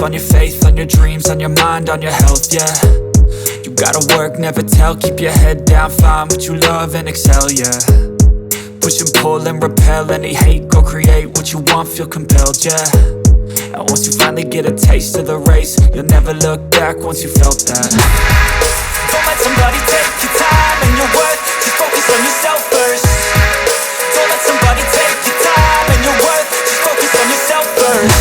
on your faith, on your dreams, on your mind, on your health, yeah. You gotta work, never tell, keep your head down, find what you love and excel, yeah. Push and pull and repel any hate, go create what you want, feel compelled, yeah. And once you finally get a taste of the race, you'll never look back once you felt that. Don't let somebody take your time and your worth, just focus on yourself first. Don't let somebody take your time and your worth, just focus on yourself first.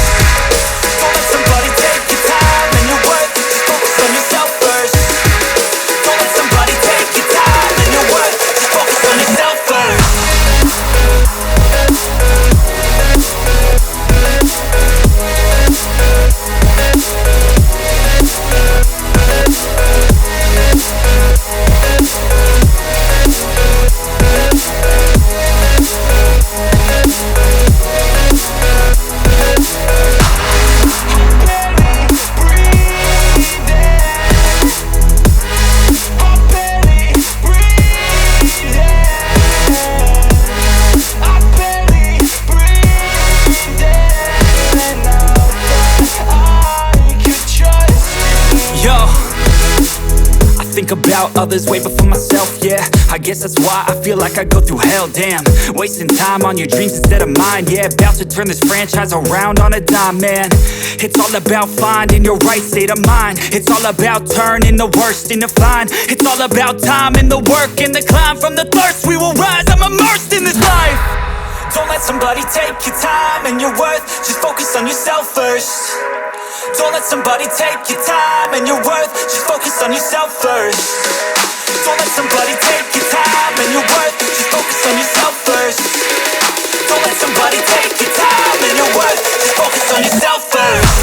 Don't let somebody take your time and your worth, just focus on yourself first. Don't let somebody take your time and your worth, just focus on yourself first. About others way before myself, yeah. I guess that's why I feel like I go through hell, damn. Wasting time on your dreams instead of mine, yeah. About to turn this franchise around on a dime, man. It's all about finding your right state of mind. It's all about turning the worst into fine. It's all about time and the work and the climb. From the thirst we will rise, I'm immersed in this life. Don't let somebody take your time and your worth, just focus on yourself first. Don't let somebody take your time and your worth, just focus on yourself first. Don't let somebody take your time and your worth, just focus on yourself first. Don't let somebody take your time and your worth, just focus on yourself first.